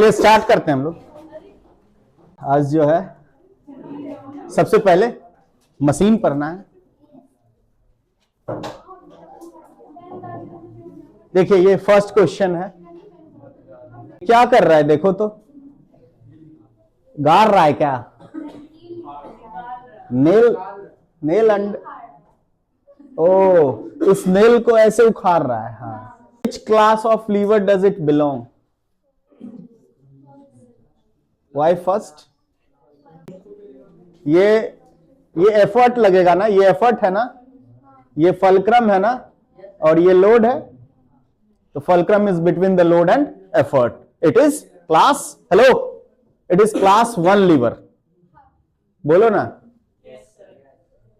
चलिए स्टार्ट करते हैं हम लोग। आज जो है सबसे पहले मशीन पढ़ना है। देखिए ये फर्स्ट क्वेश्चन है। क्या कर रहा है देखो तो, गाड़ रहा है क्या? नेल नेल अंड ओ, इस नेल को ऐसे उखाड़ रहा है। हाँ, which class of lever does it belong? Why first? ये एफर्ट लगेगा ना, ये एफर्ट है ना, ये फलक्रम है ना, और ये लोड है। तो fulcrum is between the load and effort. It is class, hello, it is class 1 lever. बोलो ना।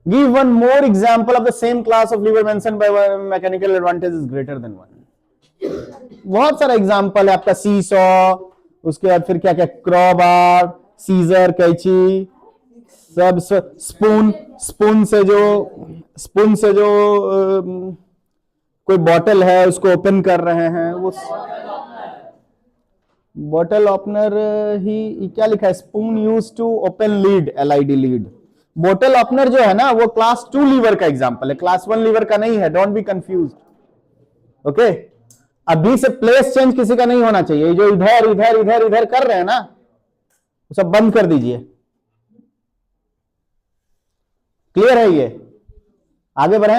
Give one more example of the same class of lever mention by mechanical advantage is greater than 1। बहुत सारा example है आपका, seesaw, उसके बाद फिर क्या क्या, क्रॉबार, सीजर, कैंची, सब स्पून, स्पून से जो कोई बॉटल है उसको ओपन कर रहे हैं, वो बॉटल ओपनर ही क्या लिखा है, spoon use to open lid, LID lid. Bottle opener जो है ना वो क्लास 2 लीवर का एग्जांपल है, क्लास 1 लीवर का नहीं है, डोंट बी कंफ्यूज्ड। ओके, अभी से प्लेस चेंज किसी का नहीं होना चाहिए। जो इधर इधर इधर इधर कर रहे हैं ना, वो सब बंद कर दीजिए। क्लियर है? ये आगे बढ़े।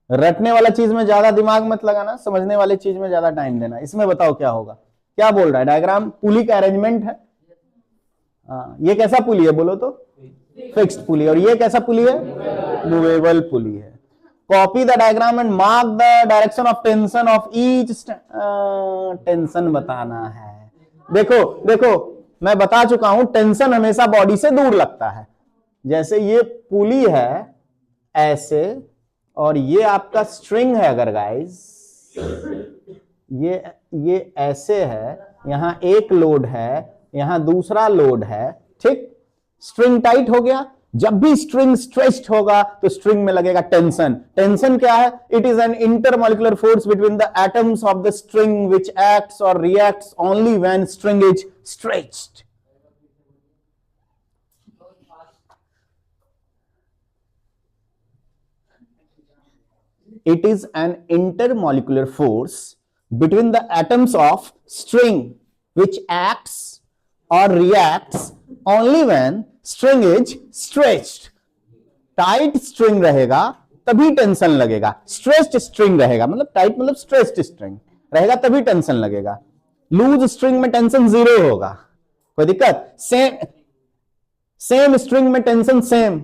रटने वाला चीज में ज्यादा दिमाग मत लगाना, समझने वाले चीज में ज्यादा टाइम देना। इसमें बताओ क्या होगा, क्या बोल रहा है डायग्राम? पुली का अरेंजमेंट है। ये कैसा पुली है बोलो तो? Fixed pulley. और ये कैसा पुली है? मूवेबल पुली है। Copy the diagram and mark the direction of tension of each. Tension बताना है। देखो देखो, मैं बता चुका हूं, टेंशन हमेशा बॉडी से दूर लगता है। जैसे ये पुली है ऐसे, और ये आपका स्ट्रिंग है अगर गाइस, ये ऐसे है, यहां एक लोड है, यहां दूसरा लोड है, ठीक? स्ट्रिंग टाइट हो गया। जब भी स्ट्रिंग स्ट्रेच्ड होगा तो स्ट्रिंग में लगेगा टेंशन। टेंशन क्या है? It is an intermolecular force between the atoms of the string which acts और reacts only when string is stretched. It is an intermolecular force between the atoms of string which acts or reacts only when string is stretched. Tight string रहेगा तभी tension लगेगा, stretched string रहेगा, मतलब tight मतलब stretched string रहेगा तभी tension लगेगा। Loose string में टेंशन 0 होगा, कोई दिक्कत? सेम स्ट्रिंग में टेंशन सेम,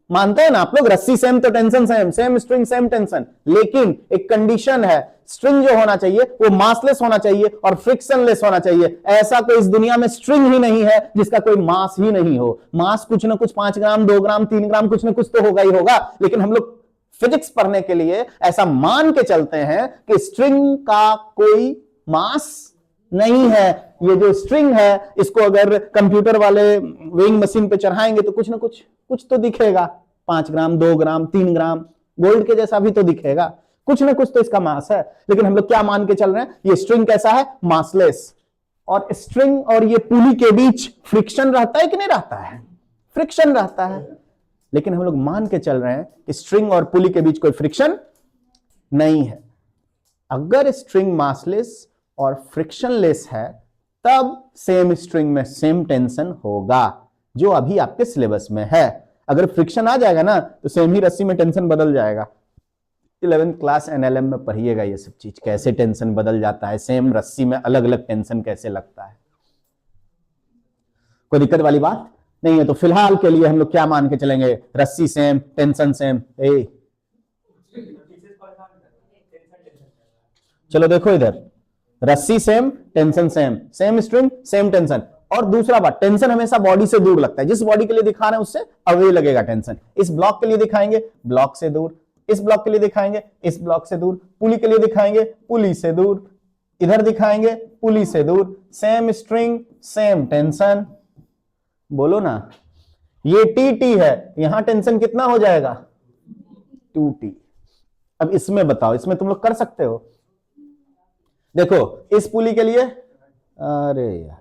मानते हैं ना आप लोग? रस्सी सेम तो tension same, same string same tension. लेकिन एक कंडीशन है, स्ट्रिंग जो होना चाहिए वो मासलेस होना चाहिए और फ्रिक्शनलेस होना चाहिए। ऐसा कोई इस दुनिया में स्ट्रिंग ही नहीं है जिसका कोई मास ही नहीं हो। मास कुछ ना कुछ 5 ग्राम, 2 ग्राम, 3 ग्राम, कुछ ना कुछ तो होगा ही होगा। लेकिन हम लोग फिजिक्स पढ़ने के लिए ऐसा मान के चलते हैं कि स्ट्रिंग का कोई मास नहीं है। ये जो स्ट्रिंग है, इसको अगर कंप्यूटर वाले वेइंग मशीन पे चढ़ाएंगे तो कुछ ना कुछ तो दिखेगा, 5 ग्राम, 2 ग्राम, 3 ग्राम, गोल्ड के जैसा भी तो दिखेगा, कुछ ना कुछ तो इसका मास है। लेकिन हम लोग क्या मान के चल रहे हैं? ये स्ट्रिंग कैसा है? मासलेस। और स्ट्रिंग और ये पुली के बीच फ्रिक्शन रहता है कि नहीं रहता है? फ्रिक्शन रहता है। लेकिन हम लोग मान के चल रहे हैं कि स्ट्रिंग और पुली के बीच कोई फ्रिक्शन नहीं है। अगर स्ट्रिंग मासलेस और फ्रिक्शनलेस है तब सेम स्ट्रिंग में सेम टेंशन होगा, जो अभी आपके सिलेबस में है। अगर फ्रिक्शन आ जाएगा ना तो सेम ही रस्सी में टेंशन बदल जाएगा। 11th क्लास NLM में पढ़िएगा ये सब चीज, कैसे टेंशन बदल जाता है, सेम रस्सी में अलग अलग टेंशन कैसे लगता है। कोई दिक्कत वाली बात नहीं है। तो फिलहाल के लिए हम लोग क्या मान के चलेंगे? रस्सी सेम, टेंशन सेम। चलो देखो इधर, रस्सी same, tension same, same string same tension. और दूसरा बात, टेंशन हमेशा बॉडी से दूर लगता है। जिस बॉडी के लिए दिखा रहे हैं उससे अवे लगेगा टेंशन। इस ब्लॉक के लिए दिखाएंगे, ब्लॉक से दूर। इस ब्लॉक के लिए दिखाएंगे, इस ब्लॉक से दूर। पुली के लिए दिखाएंगे, पुली से दूर। इधर दिखाएंगे, पुली से दूर। Same string same tension. बोलो ना। ये TT है, यहां टेंशन कितना हो जाएगा? 2T। अब इसमें बताओ, इसमें तुम लोग कर सकते हो? देखो इस पुली के लिए, अरे यार,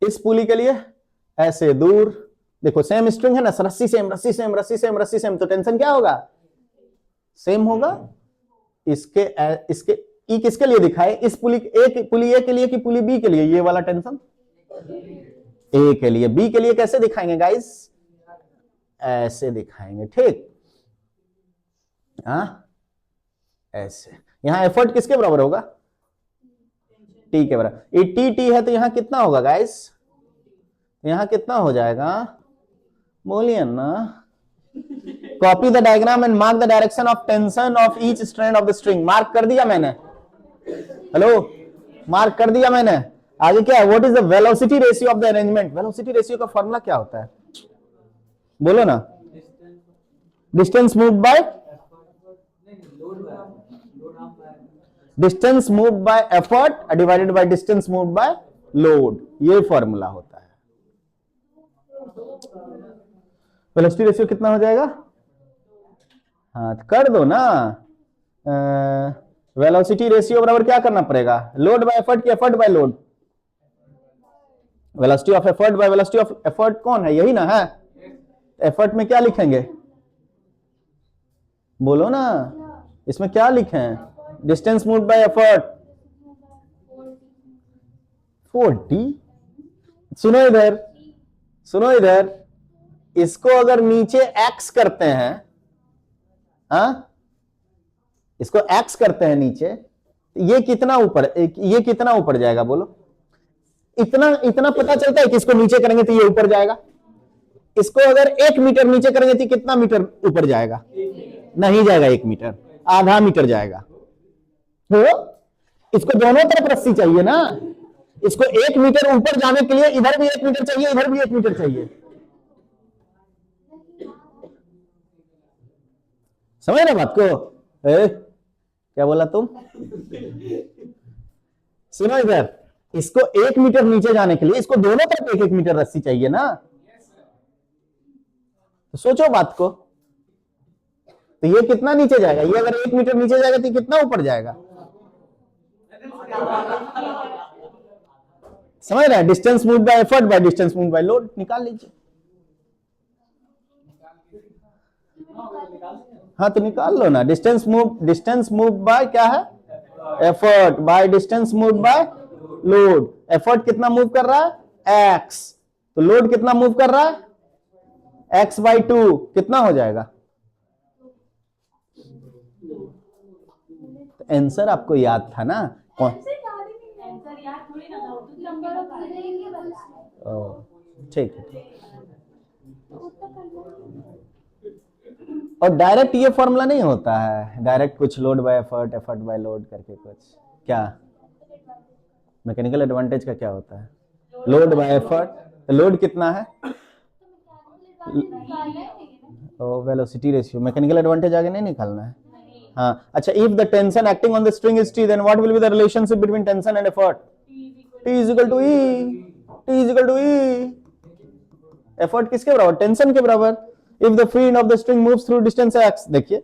इस पुली के लिए ऐसे दूर, देखो सेम स्ट्रिंग है ना, रस्सी सेम रस्सी सेम रस्सी सेम रस्सी सेम, तो टेंशन क्या होगा, सेम होगा। इसके इसके ई किसके लिए दिखाए, इस पुली पुली ए के लिए कि पुली बी के लिए, ये वाला टेंशन ए के लिए। बी के लिए कैसे दिखाएंगे गाइस, ऐसे दिखाएंगे, ठीक। ऐसे यहां एफर्ट किसके बराबर होगा, टी के बराबर। ये टी टी है तो यहां कितना होगा गाइस, यहां कितना हो जाएगा, बोलिए ना। Copy the diagram and mark the direction of tension of each strand of the string. Mark कर दिया मैंने, हेलो, मार्क कर दिया मैंने। आगे क्या है, what is the velocity ratio of the arrangement. Velocity ratio का फॉर्मूला क्या होता है, बोलो ना। Distance move by, distance move by effort divided by distance move by load, ये फॉर्मूला होता है। वेलोसिटी रेशियो कितना हो जाएगा, हाँ तो कर दो ना। वेलोसिटी रेशियो बराबर क्या करना पड़ेगा, लोड बाय एफर्ट की effort by load. Velocity of effort by velocity of effort कौन है, यही ना है। एफर्ट में क्या लिखेंगे, बोलो ना, इसमें क्या लिखे हैं, डिस्टेंस मूव बाय एफर्ट 40। सुनो इधर, सुनो इधर, इसको अगर नीचे एक्स करते हैं, इसको एक्स करते हैं नीचे, ये कितना ऊपर, ये कितना ऊपर जाएगा बोलो। इतना इतना पता चलता है कि इसको नीचे करेंगे तो ये ऊपर जाएगा। इसको अगर 1 मीटर नीचे करेंगे तो कितना मीटर ऊपर जाएगा, नहीं जाएगा 1 मीटर, आधा मीटर जाएगा। तो इसको दोनों तरफ रस्सी चाहिए ना, इसको 1 मीटर ऊपर जाने के लिए इधर भी 1 मीटर चाहिए, इधर भी 1 मीटर चाहिए। समझ रहे बात को, क्या बोला तुम, सुनो इधर, इसको 1 मीटर नीचे जाने के लिए इसको दोनों तरफ 1-1 मीटर रस्सी चाहिए ना। तो सोचो बात को, तो ये कितना नीचे जाएगा, ये अगर 1 मीटर नीचे जाएगा तो कितना ऊपर जाएगा, समझ रहे हैं। Distance move by effort by distance move by load निकाल लीजिए। हाँ तो निकाल लो ना, डिस्टेंस मूव बाय क्या है, effort by distance move by load. Effort कितना मूव कर रहा है, एक्स, तो लोड कितना मूव कर रहा है, एक्स बाई 2, कितना हो जाएगा। तो आंसर आपको याद था ना, कौन, ठीक है। और डायरेक्ट ये फॉर्मूला नहीं होता है, डायरेक्ट कुछ load by effort, effort by load करके कुछ, क्या मैकेनिकल एडवांटेज का क्या होता है, लोड बाय एफर्ट, तो लोड कितना है, वेलोसिटी रेशियो। मैकेनिकल एडवांटेज आगे नहीं निकालना है, हाँ। अच्छा, if the tension acting on the string is T, then what will be the relationship between tension and effort, T is equal to E, T is equal to E. Effort किसके बराबर, tension के बराबर। If the free end of the string moves through distance x, देखिए,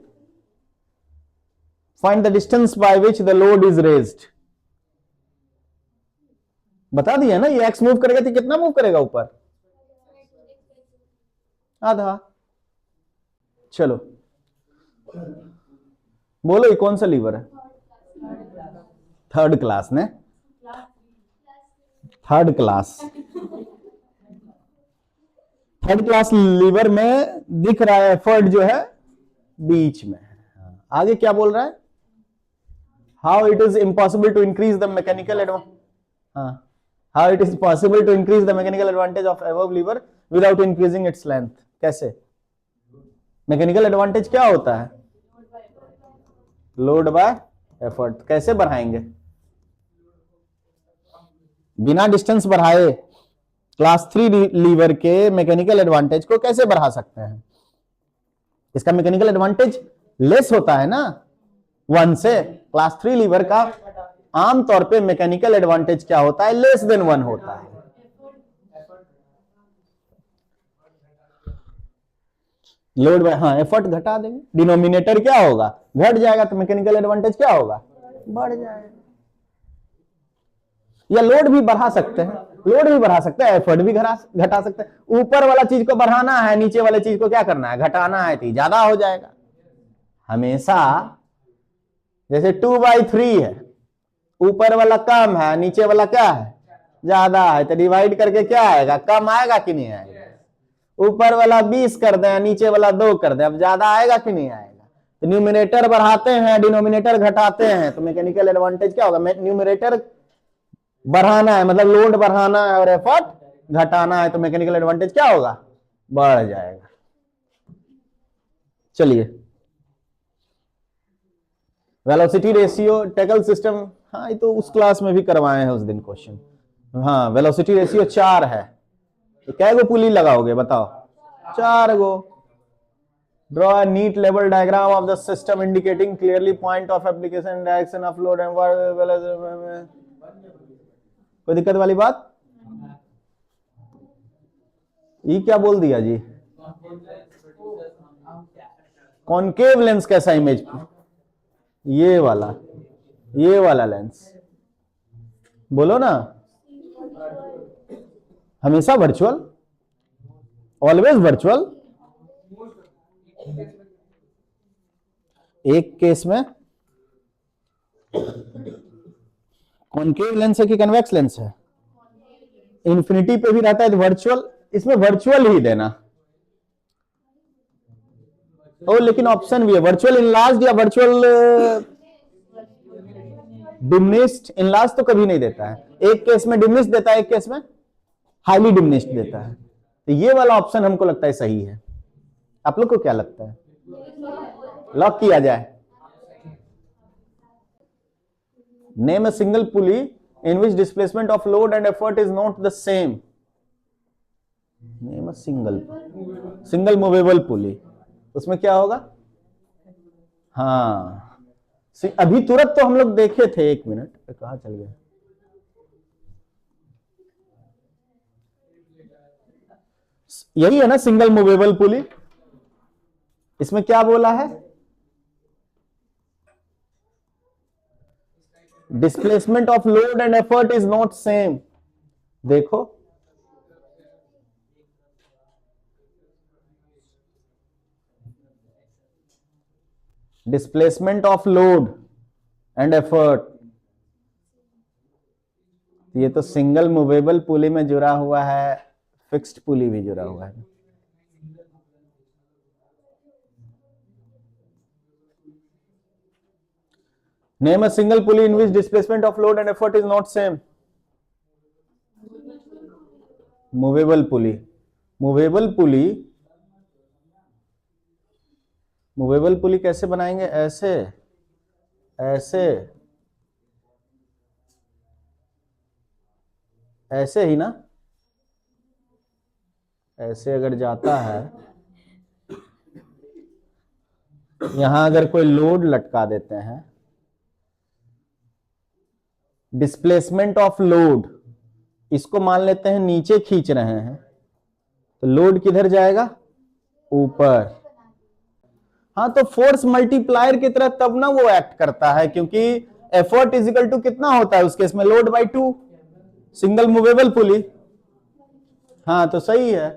find the distance by which the load is raised. बता दिया ना, ये x move करेगा तो कितना मूव करेगा ऊपर, आधा। चलो बोलो ये कौन सा लीवर है, थर्ड क्लास ने, थर्ड क्लास लीवर में दिख रहा है, एफर्ट जो है बीच में है। आगे क्या बोल रहा है, how it is impossible to increase the mechanical how it is possible to increase the mechanical advantage of above lever without increasing its length. कैसे, मैकेनिकल एडवांटेज क्या होता है, लोड बाय एफर्ट। कैसे बढ़ाएंगे, बिना डिस्टेंस बढ़ाए क्लास 3 लीवर के mechanical advantage को कैसे बढ़ा सकते हैं। इसका मैकेनिकल एडवांटेज लेस होता है ना 1 से। क्लास 3 लीवर का आमतौर पे मैकेनिकल एडवांटेज क्या होता है, लेस देन 1 होता है। लोड बाय, हाँ, एफर्ट घटा देंगे, डिनोमिनेटर क्या होगा, घट जाएगा, तो मैकेनिकल एडवांटेज क्या होगा, बढ़ जाएगा। या लोड भी बढ़ा सकते हैं, लोड भी बढ़ा सकते हैं, एफर्ट भी घटा सकते हैं। ऊपर वाला चीज को बढ़ाना है, नीचे वाले चीज को क्या करना है, घटाना है, तो ज्यादा हो जाएगा। हमेशा जैसे 2/3 है, ऊपर वाला कम है, नीचे वाला क्या है, ज्यादा है, तो डिवाइड करके क्या आएगा, कम आएगा कि नहीं आएगा। ऊपर वाला 20 कर दें, नीचे वाला 2 कर दें, अब ज्यादा आएगा कि नहीं आएगा। तो न्यूमिनेटर बढ़ाते हैं, डिनोमिनेटर घटाते हैं, तो मैकेनिकल एडवांटेज क्या होगा, न्यूमिनेटर बढ़ाना है मतलब लोड बढ़ाना है और एफर्ट घटाना है, तो मैकेनिकल एडवांटेज क्या होगा, बढ़ जाएगा। चलिए, वेलोसिटी रेशियो टेकल सिस्टम, हाँ ये तो उस क्लास में भी करवाए हैं उस दिन क्वेश्चन। हाँ, वेलोसिटी रेशियो 4 है, तो कै गो पुली लगाओगे बताओ, 4 गो। ड्रॉ अ नीट लेवल diagram of the system indicating clearly point of application, direction of load and कोई दिक्कत वाली बात? ये क्या बोल दिया जी, कॉनकेव लेंस कैसा इमेज, ये वाला लेंस बोलो ना, हमेशा वर्चुअल, ऑलवेज वर्चुअल। एक केस में कॉनकेव लेंस है कि कन्वेक्स लेंस है, इंफिनिटी पे भी रहता है तो वर्चुअल, इसमें वर्चुअल ही देना। ओ लेकिन ऑप्शन भी है, वर्चुअल इनलार्ज्ड या वर्चुअल डिमिनिश्ड। इनलार्ज्ड तो कभी नहीं देता है, एक केस में डिमिनिश्ड देता है, एक केस में हाईली डिमिनिश्ड देता है। तो ये वाला ऑप्शन हमको लगता है सही है, आप लोग को क्या लगता है, लॉक किया जाए। Name a single pulley in which displacement of load and effort is not the same. Name a single movable पुली, उसमें क्या होगा, हाँ अभी तुरंत तो हम लोग देखे थे, एक मिनट कहां चल गए, यही है ना सिंगल मूवेबल पुली। इसमें क्या बोला है, displacement of load and effort is not same. देखो displacement of load and effort, ये तो सिंगल मूवेबल पुली में जुड़ा हुआ है, फिक्स्ड पुली भी जुड़ा हुआ है। Name a single pulley in which displacement of load and effort is not same. Movable pulley. Movable pulley. Movable pulley कैसे बनाएंगे, ऐसे ऐसे ऐसे ही ना, ऐसे अगर जाता है, यहां अगर कोई लोड लटका देते हैं, डिस्प्लेसमेंट ऑफ लोड, इसको मान लेते हैं नीचे खींच रहे हैं, तो लोड किधर जाएगा, ऊपर। हाँ तो फोर्स मल्टीप्लायर की तरह तब ना वो एक्ट करता है, क्योंकि एफर्ट इजिकल टू कितना होता है उस केस में, load by 2, single movable pulley. हाँ तो सही है।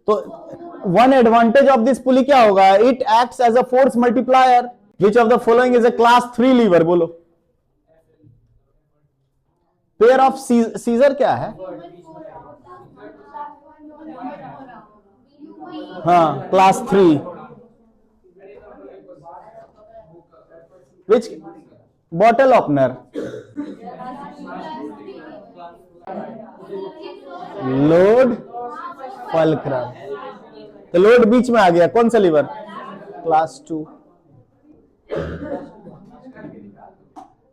तो one advantage of this pulley क्या होगा, it acts as a force multiplier. Which of the following is a class 3 lever, बोलो। पेयर ऑफ सीजर क्या है, हाँ class 3। Which bottle opener, load fulcrum, तो लोड बीच में आ गया, कौन सा लीवर, क्लास 2।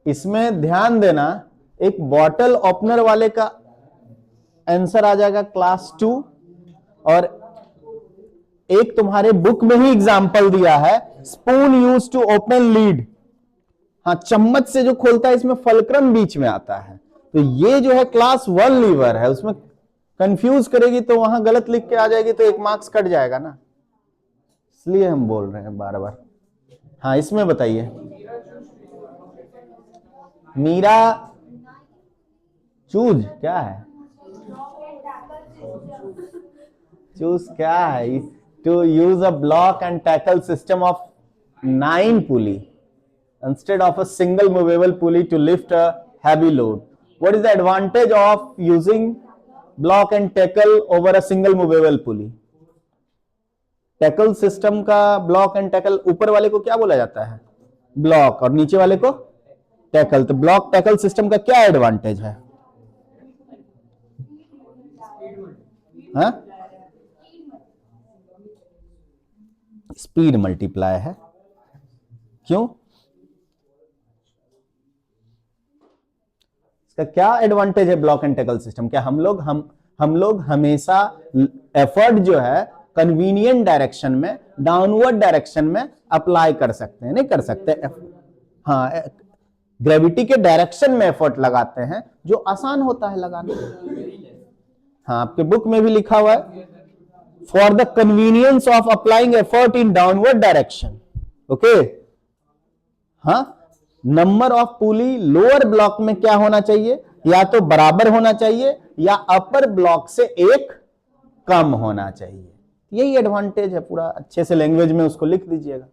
इसमें ध्यान देना, एक बॉटल ओपनर वाले का आंसर आ जाएगा क्लास 2, और एक तुम्हारे बुक में ही एग्जांपल दिया है, spoon use to open lid, हाँ चम्मच से जो खोलता है, इसमें फलक्रम बीच में आता है। तो ये जो है क्लास 1 लीवर है, उसमें कंफ्यूज करेगी तो वहां गलत लिख के आ जाएगी, तो 1 मार्क्स कट जाएगा ना, इसलिए हम बोल रहे हैं बार बार। हाँ इसमें बताइए, मीरा चूज क्या है? चूज क्या है? To use a block and tackle system of 9 pulley instead of a single movable pulley to lift a heavy load. What is the advantage of using block and tackle over a single movable pulley? Tackle system का block and tackle, ऊपर वाले को क्या बोला जाता है? Block, और नीचे वाले को टैकल। तो ब्लॉक टैकल सिस्टम का क्या एडवांटेज है? हाँ? स्पीड मल्टीप्लाई है। क्यों? इसका क्या एडवांटेज है ब्लॉक एंड टैकल सिस्टम? क्या हम लोग हमेशा एफर्ट जो है कन्वीनियंट डायरेक्शन में, डाउनवर्ड डायरेक्शन में अप्लाई कर सकते हैं? नहीं कर सकते। हाँ, ग्रेविटी के डायरेक्शन में एफर्ट लगाते हैं जो आसान होता है लगाना। हाँ, आपके बुक में भी लिखा हुआ है, for the convenience of applying effort in downward direction. Okay. हाँ, number of pulley lower block में क्या होना चाहिए? या तो बराबर होना चाहिए या अपर ब्लॉक से एक कम होना चाहिए। यही एडवांटेज है पूरा। अच्छे से लैंग्वेज में उसको लिख दीजिएगा।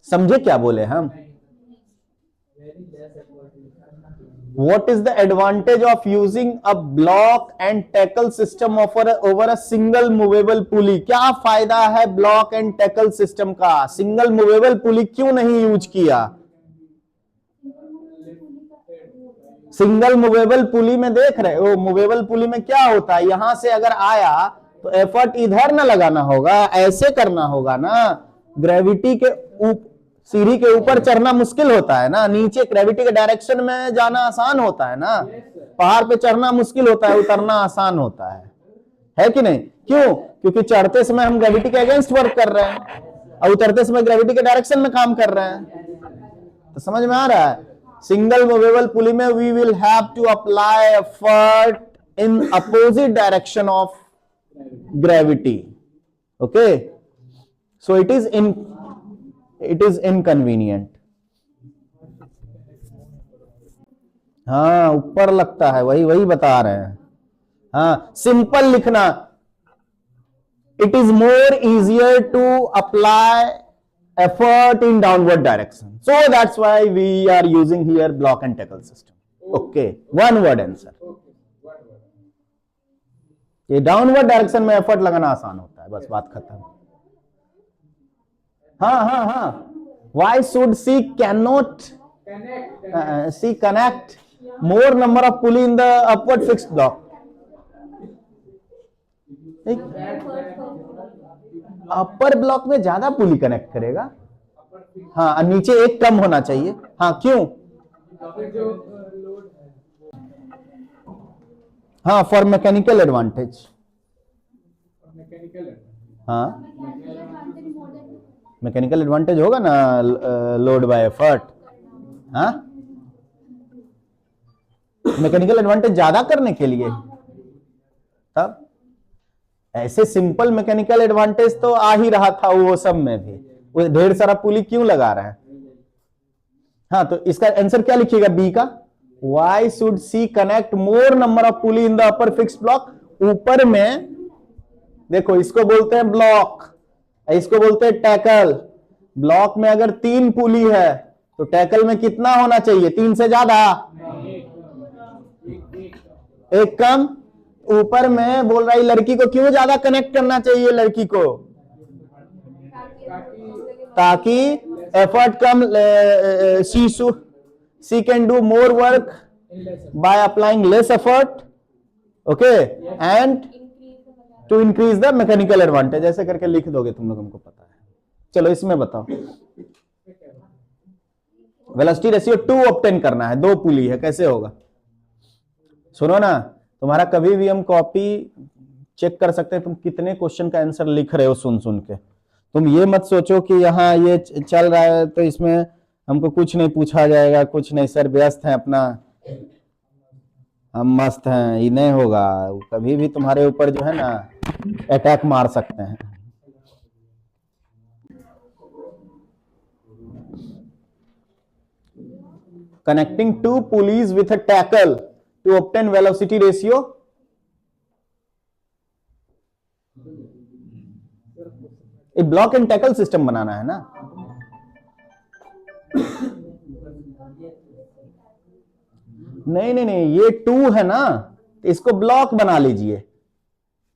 समझे क्या बोले हम? What is the advantage of using a block and tackle system over a single movable pulley? क्या फायदा है ब्लॉक एंड टैकल सिस्टम का? सिंगल मूवेबल पुली क्यों नहीं यूज किया? सिंगल मूवेबल पुली में देख रहे हो, मूवेबल पुली में क्या होता है, यहां से अगर आया तो एफर्ट इधर ना लगाना होगा, ऐसे करना होगा ना। ग्रेविटी के सीढ़ी के ऊपर चढ़ना मुश्किल होता है ना, नीचे ग्रेविटी के डायरेक्शन में जाना आसान होता है ना। पहाड़ पे चढ़ना मुश्किल होता है, उतरना आसान होता है कि नहीं? क्यों? क्योंकि चढ़ते समय हम ग्रेविटी के अगेंस्ट वर्क कर रहे हैं और उतरते समय ग्रेविटी के डायरेक्शन में काम कर रहे हैं। तो समझ में आ रहा है? सिंगल मूवेबल पुली में we will have to apply effort in opposite direction of gravity. Okay, so it is inconvenient. हाँ, ऊपर लगता है, वही बता रहे हैं। हाँ, सिंपल लिखना। It is more easier to apply effort in downward direction. So that's why we are using here block and tackle system. Okay, one word answer. ये डाउनवर्ड डायरेक्शन में एफर्ट लगाना आसान होता है, बस बात खत्म। हाँ, why should see cannot see connect more number of pulley in the upward fixed block? Upper block में ज्यादा पुली कनेक्ट करेगा। हाँ, नीचे एक कम होना चाहिए। हाँ, क्यों? हाँ, फॉर मैकेनिकल एडवांटेज। हाँ, मैकेनिकल एडवांटेज होगा ना, लोड बाय एफर्ट। हाँ, मैकेनिकल एडवांटेज ज्यादा करने के लिए। तब ऐसे सिंपल मैकेनिकल एडवांटेज तो आ ही रहा था वो सब में भी, वो ढेर सारा पुली क्यों लगा रहे हैं? हाँ, तो इसका आंसर क्या लिखिएगा बी का? Why should C connect more number of pulley in the upper fixed block? ऊपर में देखो, इसको बोलते हैं ब्लॉक, इसको बोलते हैं टैकल। ब्लॉक में अगर 3 पुली है तो टैकल में कितना होना चाहिए? 3 से ज्यादा? एक कम। ऊपर में बोल रहा है लड़की को क्यों ज्यादा कनेक्ट करना चाहिए? लड़की को ताकि effort come, she can do more work by applying less effort, okay, and to increase the mechanical advantage. ऐसे करके लिख दोगे तुम लोग, हमको पता है। चलो इसमें बताओ, वेलोसिटी रेशियो 2 ऑब्टेन करना है, 2 पुली है, कैसे होगा? सुनो ना, तुम्हारा कभी भी हम कॉपी चेक कर सकते हैं तुम कितने क्वेश्चन का आंसर लिख रहे हो सुन के। तुम ये मत सोचो कि यहाँ ये चल रहा है तो इसमें हमको कुछ नहीं पूछा जाएगा, कुछ नहीं सर, व्यस्त हैं अपना, हम मस्त हैं, ये नहीं होगा। कभी भी तुम्हारे ऊपर जो है ना अटैक मार सकते हैं। connecting two pulleys with a tackle to obtain velocity ratio. एक ब्लॉक एंड टैकल सिस्टम बनाना है ना। नहीं नहीं नहीं, ये टू है ना, इसको ब्लॉक बना लीजिए।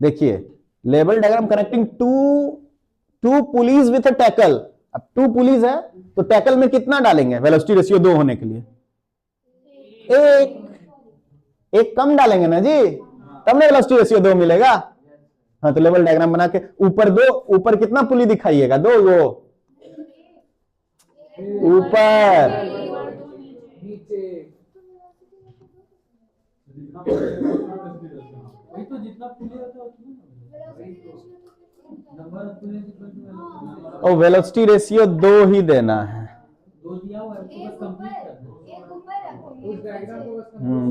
देखिए level diagram connecting to pulleys with a tackle. अब टू पुलीज है तो टैकल में कितना डालेंगे वेलोसिटी रेशियो 2 होने के लिए? एक कम डालेंगे ना जी, तब ना वेलोसिटी रेशियो 2 मिलेगा। हाँ तो लेवल डायग्राम बना के ऊपर 2, ऊपर कितना पुली दिखाइएगा? 2 वो ऊपर, और वेलोसिटी रेशियो 2 ही देना है।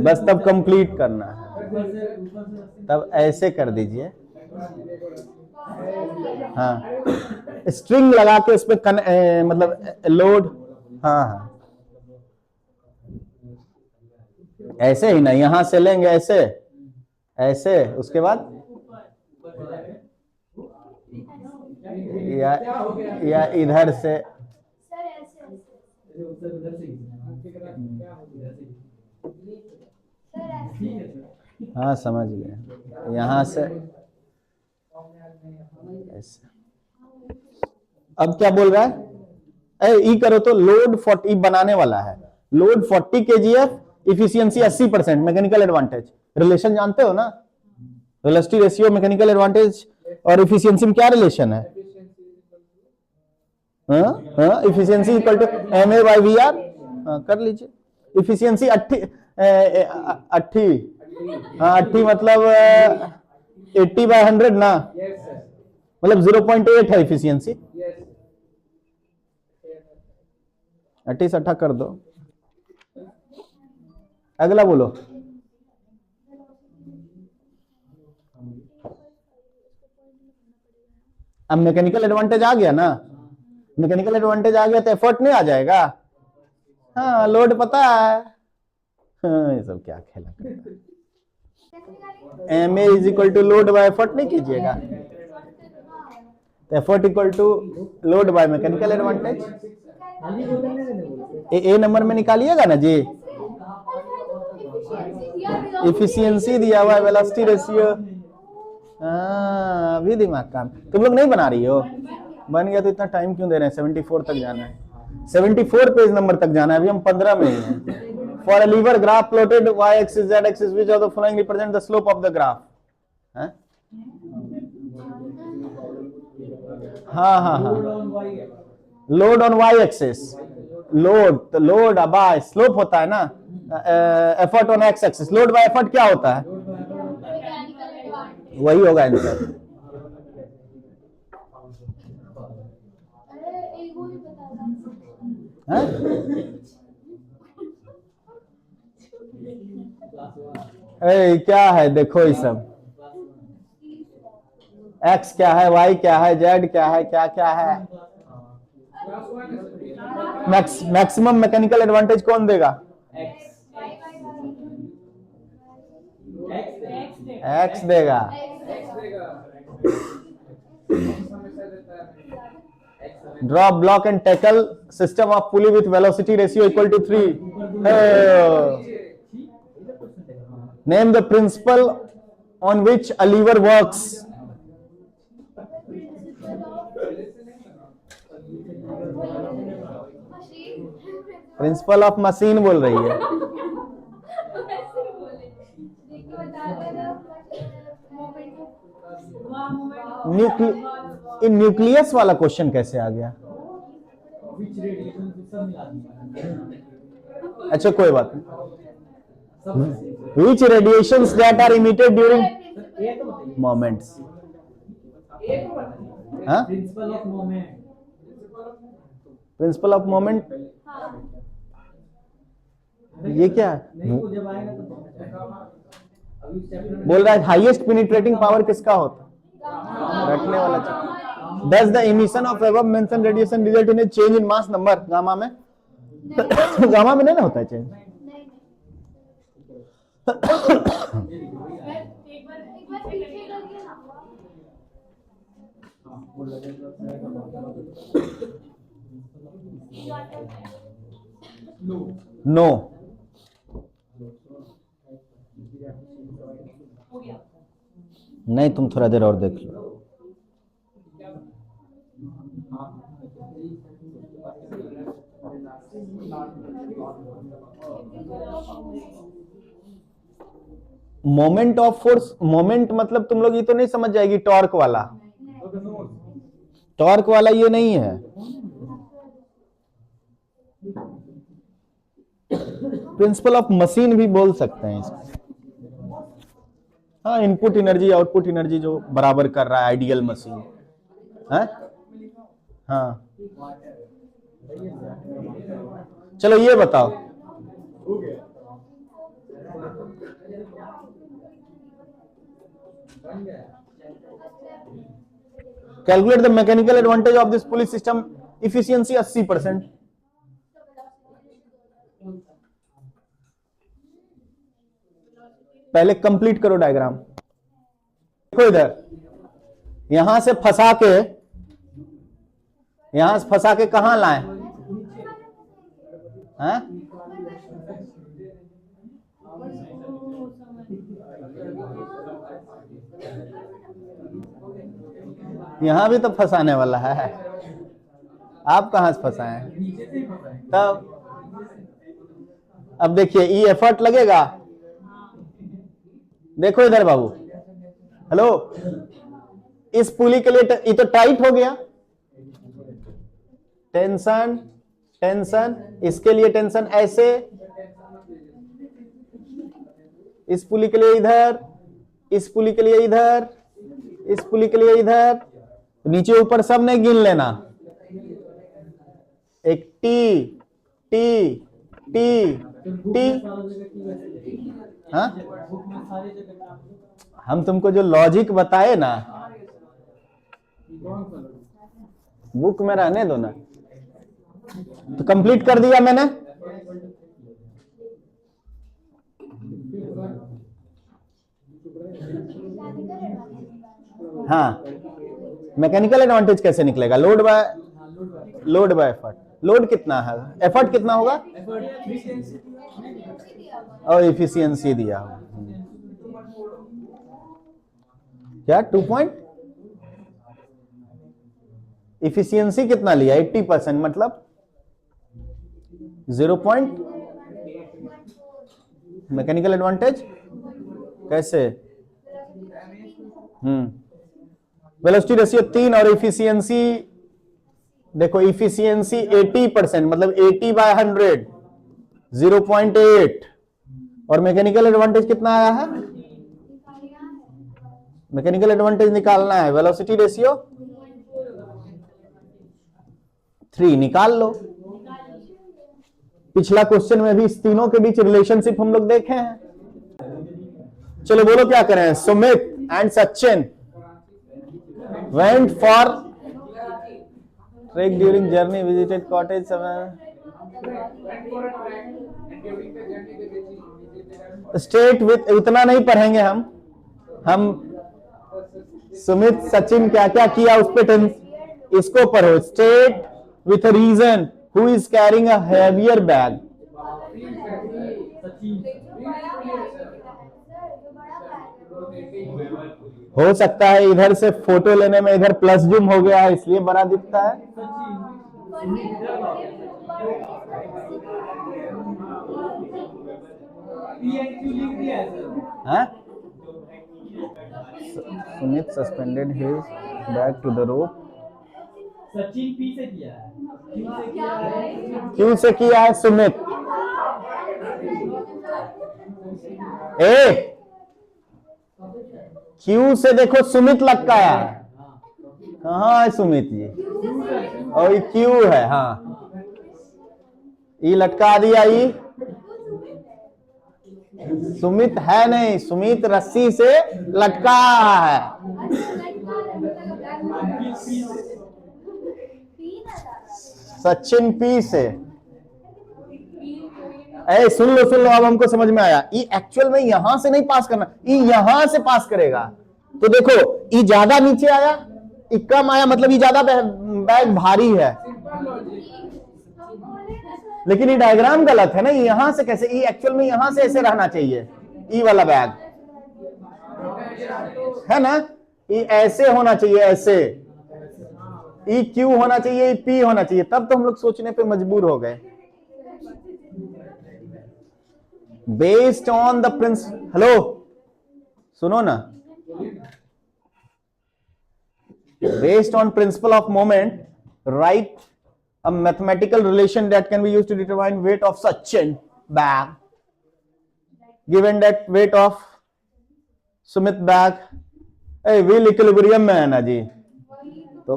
बस तब कंप्लीट करना है, तब ऐसे कर दीजिए। हाँ स्ट्रिंग लगा के उस पर मतलब लोड। हाँ हाँ ऐसे ही ना, यहां से लेंगे ऐसे ऐसे, उसके बाद या इधर से। हाँ समझ गए, यहां से ऐसे। अब क्या बोल रहा है? ई करो तो लोड 40 बनाने वाला है। Load 40 kgf, efficiency 80%, mechanical advantage. Relation जानते हो ना, वेलोसिटी रेशियो मैकेनिकल एडवांटेज और इफिशियंसी में क्या रिलेशन है? Efficiency equal to MA/VR। कर लीजिए। इफिशियंसी 80 मतलब 80/100 ना, मतलब 0.8 है इफिशियंसी। 80 कर दो। अगला बोलो। अब मैकेनिकल एडवांटेज आ गया ना, मैकेनिकल एडवांटेज आ गया तो एफर्ट नहीं आ जाएगा? हाँ लोड पता है। हाँ, ये सब क्या खेला करता है। MA is equal to load by effort नहीं कीजिएगा, तो effort equal to load by mechanical advantage. A number में निकालिएगा ना जी। इफिशियंसी दिया हुआ है, वेलोसिटी रेशियो। हाँ अभी दिमाग काम। तुम लोग नहीं बना रही हो? बन गया तो इतना टाइम क्यों दे रहे हैं? 74 तक जाना है, 74 पेज नंबर तक जाना है, अभी हम 15 में ही हैं। For a lever graph plotted y axis z axis which of the following represent the slope of the graph? हाँ हाँ हाँ, load on y axis, load तो लोड बाय स्लोप होता है ना, effort on x axis। Load by effort क्या होता है? वही होगा आंसर। क्या है देखो, ये सब x क्या है, y क्या है, z क्या है, क्या क्या है। मैक्सिमम मैकेनिकल एडवांटेज कौन देगा? x देगा। Draw block and tackle system of pulley with velocity ratio equal to 3. Name the principle on which a lever works. Principle of machine बोल रही है। न्यूक्लियस वाला क्वेश्चन कैसे आ गया? अच्छा कोई बात नहीं। Which radiations that are emitted during moments? Principal of moment ये क्या है? बोल रहा है हाईएस्ट पेनिट्रेटिंग पावर किसका होता है? रटने वाला चाहिए। Does the emission of above mentioned radiation result in a change in mass number? Gamma में गामा में नहीं ना होता है चेंज। नो, नहीं, तुम थोड़ा देर और देख लो। मोमेंट ऑफ फोर्स, मोमेंट मतलब तुम लोग ये तो नहीं समझ जाएगी टॉर्क वाला, टॉर्क वाला ये नहीं है। प्रिंसिपल ऑफ मशीन भी बोल सकते हैं इसको। हाँ, इनपुट एनर्जी आउटपुट एनर्जी जो बराबर कर रहा है आइडियल मशीन है। हाँ, चलो ये बताओ, calculate the mechanical advantage of this police system, efficiency 80%। पहले कंप्लीट करो डायग्राम। देखो इधर, यहां से फंसा के कहां लाए हैं? यहां भी तो फंसाने वाला है, आप कहां से फंसाए तब? अब देखिए, ई एफर्ट लगेगा। देखो इधर बाबू, हेलो, इस पुली के लिए ये तो टाइट हो गया, टेंशन टेंशन, इसके लिए टेंशन ऐसे, इस पुली के लिए इधर, इस पुली के लिए इधर, इस पुली के लिए इधर, नीचे ऊपर सब नहीं गिन लेना। एक टी टी टी टी, हाँ, हम तुमको जो लॉजिक बताए ना, बुक में रहने दो ना। तो कंप्लीट कर दिया मैंने। हाँ, मैकेनिकल एडवांटेज कैसे निकलेगा? Load by effort. लोड कितना है, एफर्ट कितना होगा, और इफिशियंसी दिया होगा क्या? 2 पॉइंट, इफिशियंसी कितना लिया? 80%, मतलब 0 पॉइंट। मैकेनिकल एडवांटेज कैसे? वेलोसिटी रेशियो 3 और इफिशियंसी देखो, इफिशियंसी 80%, मतलब 80/100, 0.8। और मैकेनिकल एडवांटेज कितना आया है? मैकेनिकल एडवांटेज निकालना है, वेलोसिटी रेशियो 3 निकाल लो। पिछला क्वेश्चन में भी इस तीनों के बीच रिलेशनशिप हम लोग देखे हैं। चलो बोलो क्या करें? Sumit and Sachin went for trek during journey, visited cottage state with, उतना नहीं पढ़ेंगे हम सुमित सचिन क्या क्या किया उस पे इसको पढ़ो। State with reason who is carrying a heavier bag. हो सकता है इधर से फोटो लेने में इधर प्लस जूम हो गया है, इसलिए बड़ा दिखता है। Sumit suspended his bag to the rope. Sachin P से किया है, क्यों से किया है सुमित? ए क्यू से देखो सुमित लटकाया है, कहाँ है सुमित जी? और ये क्यू है, हाँ, ये लटका दिया। ये सुमित है नहीं, सुमित रस्सी से लटका है। सचिन पी से, ए सुन लो, अब हमको समझ में आया। ई एक्चुअल में यहां से नहीं पास करना, ई यहां से पास करेगा। तो देखो ई ज्यादा नीचे आया, ई कम आया, मतलब ई ज्यादा बैग भारी है। लेकिन ये डायग्राम गलत है ना, यहां से कैसे, ई एक्चुअल में यहां से ऐसे रहना चाहिए, ई वाला बैग है ना, ई ऐसे होना चाहिए, ऐसे ई क्यू होना चाहिए, ई पी होना चाहिए। तब तो हम लोग सोचने पे मजबूर हो गए। Based on the Prince, hello सुनो ना, based on principle of moment, write a mathematical relation that can be used to determine weight of such a bag. Given that weight of Sumit bag, wheel equilibrium में है ना जी, तो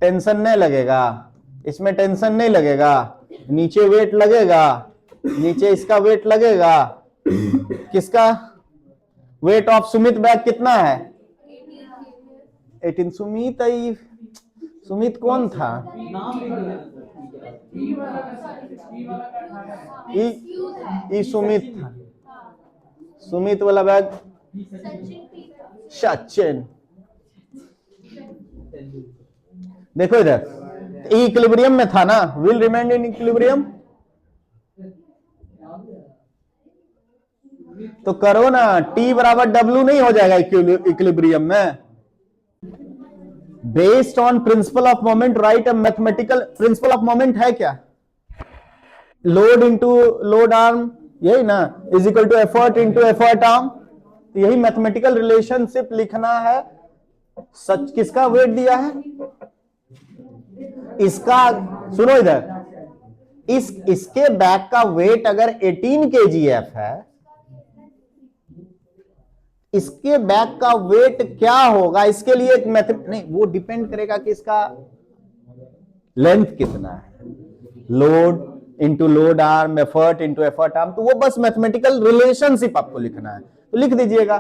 tension नहीं लगेगा, इसमें tension नहीं लगेगा, नीचे वेट लगेगा, नीचे इसका वेट लगेगा। किसका वेट ऑफ सुमित बैग कितना है? 18। सुमित कौन था? ई सुमित था, सुमित वाला बैग सचिन। देखो इधर इक्विलिब्रियम में था ना, विल रिमेन इन इक्विलिब्रियम। तो करो ना, T बराबर W नहीं हो जाएगा इक्विलिब्रियम में? Based on principle of moment right a mathematical, principle of moment है क्या? लोड इंटू लोड आर्म, यही ना, is equal to effort into effort arm. यही मैथमेटिकल रिलेशनशिप लिखना है। सच किसका वेट दिया है? इसका। सुनो इधर, इसके बैग का वेट अगर 18 kgf है, इसके बैग का वेट क्या होगा? इसके लिए एक मेथड नहीं, वो डिपेंड करेगा कि इसका लेंथ कितना है। Load into load arm, effort into effort arm. तो वो बस मैथमेटिकल रिलेशनशिप आपको लिखना है, तो लिख दीजिएगा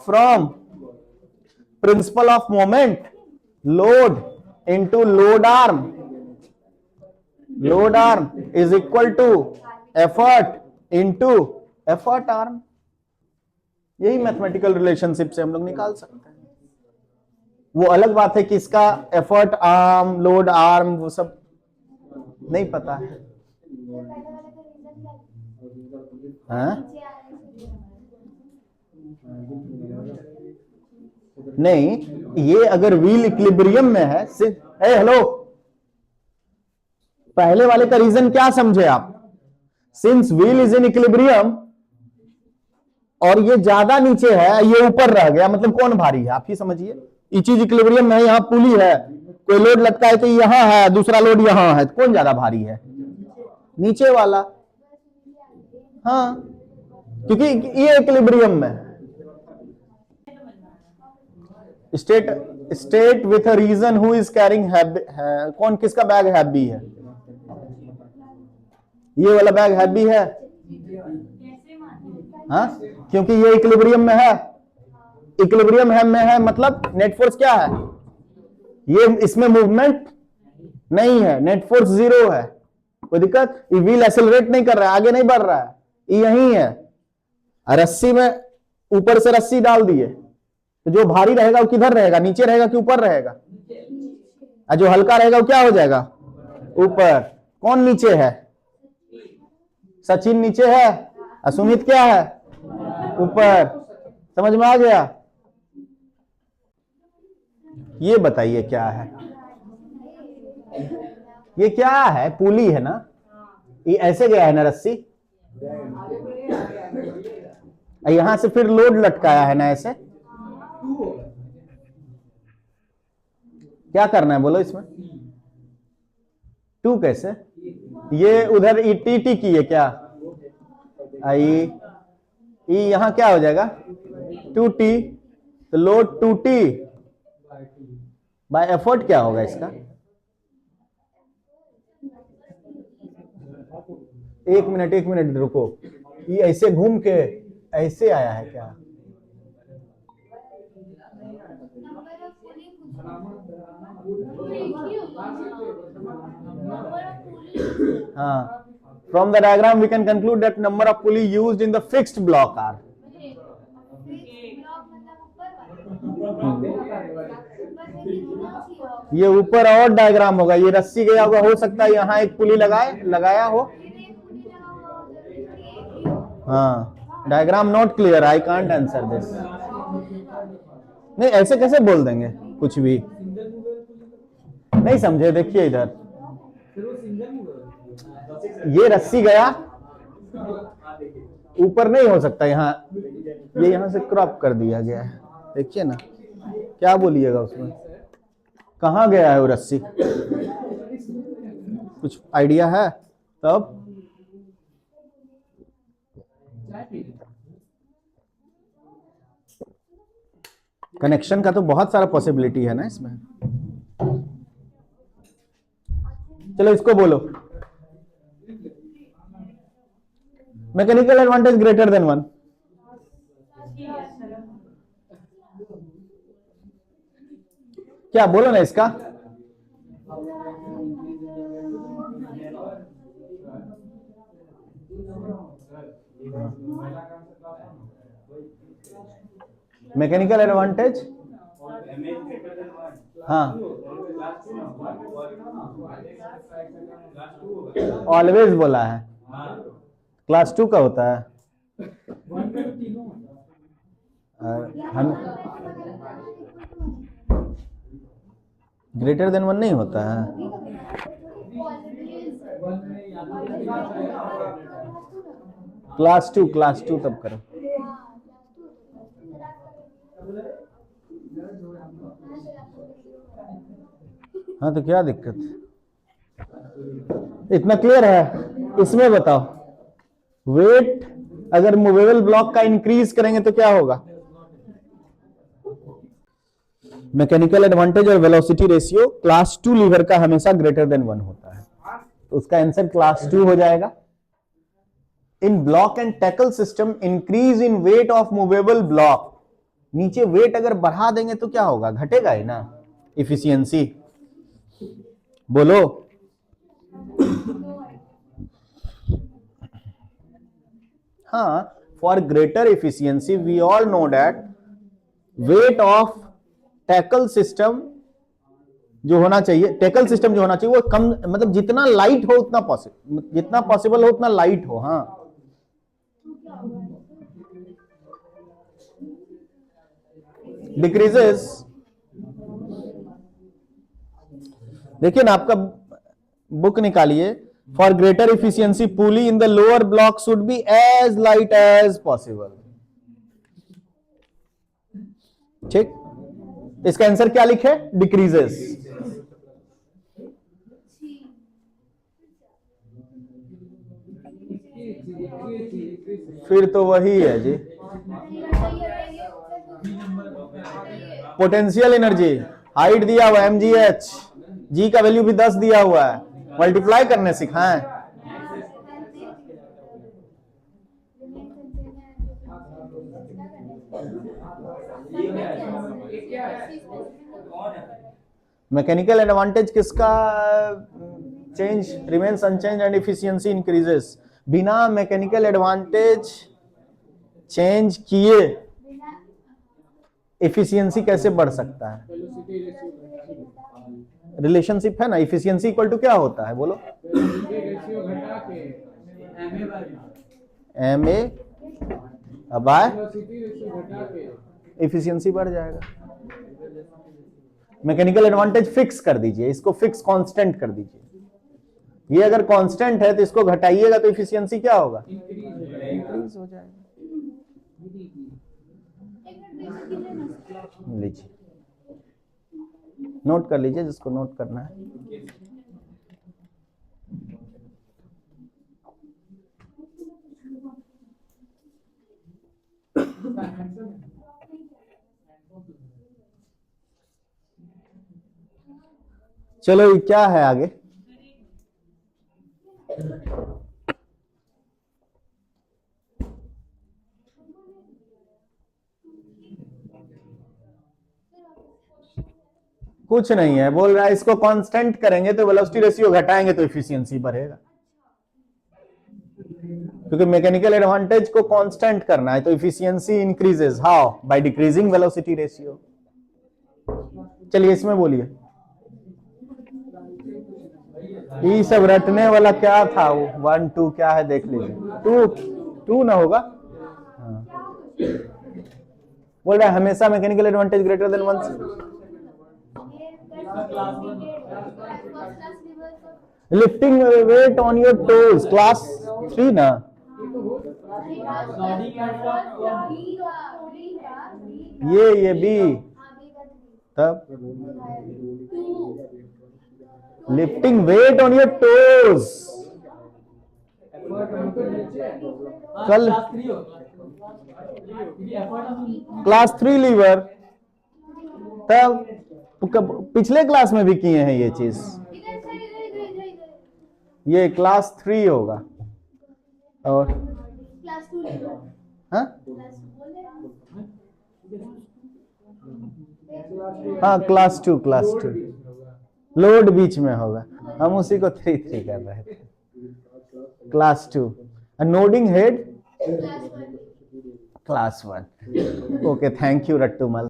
from principle of moment load into load arm, load arm is equal to effort into effort arm. यही मैथमेटिकल रिलेशनशिप से हम लोग निकाल सकते हैं। वो अलग बात है कि इसका एफर्ट आर्म, लोड आर्म, वो सब नहीं पता है। नहीं, ये अगर व्हील इक्विलिब्रियम में है, हेलो, पहले वाले का रीजन क्या समझे आप? Since wheel is in equilibrium और ये ज्यादा नीचे है, ये ऊपर रह गया, मतलब कौन भारी है आप ही समझिए। ये चीज इक्विलिब्रियम में है, यहां पुली है, कोई लोड लगता है तो यहां है, दूसरा लोड यहां है, तो कौन ज्यादा भारी है? नीचे वाला। हाँ, क्योंकि ये इक्विलिब्रियम में state with a reason who is carrying कौन, किसका बैग हैवी है? ये वाला बैग हैवी है। हाँ, क्योंकि ये इक्विलिब्रियम में है, इक्विलिब्रियम में है, मतलब नेट फोर्स क्या है? ये इसमें मूवमेंट नहीं है, नेट फोर्स 0 है। कोई दिक्कत? ये व्हील एक्सेलरेट नहीं कर रहा है, आगे नहीं बढ़ रहा है, यही है। रस्सी में ऊपर से रस्सी डाल दिए, तो जो भारी रहेगा वो किधर रहेगा? नीचे रहेगा कि ऊपर रहेगा? और जो हल्का रहेगा वो क्या हो जाएगा? ऊपर। कौन नीचे है? सचिन नीचे है, सुमित क्या है? ऊपर। समझ में आ गया? ये बताइए क्या है? ये क्या है? पुली है ना, ये ऐसे गया है ना रस्सी, यहां से फिर लोड लटकाया है ना ऐसे। क्या करना है बोलो इसमें? टू कैसे? ये उधर टी की है क्या? आई यहां क्या हो जाएगा? 2t। तो लोड 2t बाय एफर्ट क्या होगा इसका? एक मिनट रुको, ये ऐसे घूम के ऐसे आया है क्या? हाँ, From the diagram we can conclude that number of pulley used in the fixed block are. ये ऊपर और डायग्राम होगा, ये रस्सी गया होगा, हो सकता है यहाँ एक पुली लगाया हो। हाँ, diagram not clear, I can't answer this. नहीं ऐसे कैसे बोल देंगे कुछ भी, नहीं समझे। देखिए इधर ये रस्सी गया ऊपर, नहीं हो सकता यहाँ, ये यहाँ से क्रॉप कर दिया गया है। देखिए ना, क्या बोलिएगा उसमें, कहाँ गया है वो रस्सी, कुछ आइडिया है तब? कनेक्शन का तो बहुत सारा पॉसिबिलिटी है ना इसमें। चलो इसको बोलो, मैकेनिकल एडवांटेज ग्रेटर देन 1। क्या बोलो ना इसका, मैकेनिकल एडवांटेज, हाँ ऑलवेज बोला है, क्लास 2 का होता है। हम ग्रेटर देन 1 नहीं होता है। क्लास टू तब करो। हाँ तो क्या दिक्कत, इतना क्लियर है। इसमें बताओ, वेट अगर मूवेबल ब्लॉक का इंक्रीज करेंगे तो क्या होगा? मैकेनिकल एडवांटेज और वेलोसिटी रेशियो क्लास 2 लीवर का हमेशा ग्रेटर देन 1 होता है, तो उसका आंसर क्लास 2 हो जाएगा। In block and tackle system increase in weight of movable block, नीचे वेट अगर बढ़ा देंगे तो क्या होगा, घटेगा ही ना इफिशियंसी। बोलो हाँ, for greater efficiency we all know that weight of tackle system जो होना चाहिए, टैकल सिस्टम जो होना चाहिए वो कम, मतलब जितना लाइट हो उतना पॉसिबल, जितना पॉसिबल हो उतना लाइट हो। हाँ डिक्रीजेस, देखिए ना आपका बुक निकालिए, for greater efficiency pulley in the lower block should be as light as possible. ठीक, इसका आंसर क्या लिखे, डिक्रीजेस। फिर तो वही है जी, पोटेंशियल एनर्जी, हाइट दिया हुआ mgh, जी का वैल्यू भी 10 दिया हुआ है, मल्टीप्लाई करने सिखाएं। मैकेनिकल एडवांटेज किसका change remains unchange and efficiency increases, बिना मैकेनिकल एडवांटेज चेंज किए इफिशियंसी कैसे बढ़ सकता है? रिलेशनशिप है ना, इफिशियंसी इक्वल टू क्या होता है बोलो, एम ए बाय इफिशियंसी बढ़ जाएगा। मैकेनिकल एडवांटेज फिक्स कर दीजिए, इसको फिक्स कांस्टेंट कर दीजिए। ये अगर कांस्टेंट है तो इसको घटाइएगा तो इफिशियंसी क्या होगा, इंक्रीज हो जाएगा। लीजिए नोट कर लीजिए जिसको नोट करना है। चलो क्या है आगे, कुछ नहीं है, बोल रहा है इसको कांस्टेंट करेंगे तो वेलोसिटी रेशियो घटाएंगे तो इफिशियंसी बढ़ेगा। क्योंकि मैकेनिकल एडवांटेज को कांस्टेंट करना है, तो efficiency increases how, by decreasing velocity ratio. चलिए इसमें बोलिए, ये सब रटने वाला क्या था वो, 1 2 क्या है देख लीजिए। टू ना होगा। हाँ। बोल रहा है हमेशा mechanical advantage greater than 1। Lifting wait on your toes, class 3 ना। ये बी, तब lifting wait on your toes कल क्लास 3 लीवर, तब पिछले क्लास में भी किए हैं ये चीज, ये क्लास 3 होगा। और हाँ क्लास 2 लोड बीच में होगा, हम उसी को 3 3 कर रहे थे। Class 2 nodding head class 1। Okay, thank you रट्टूमल।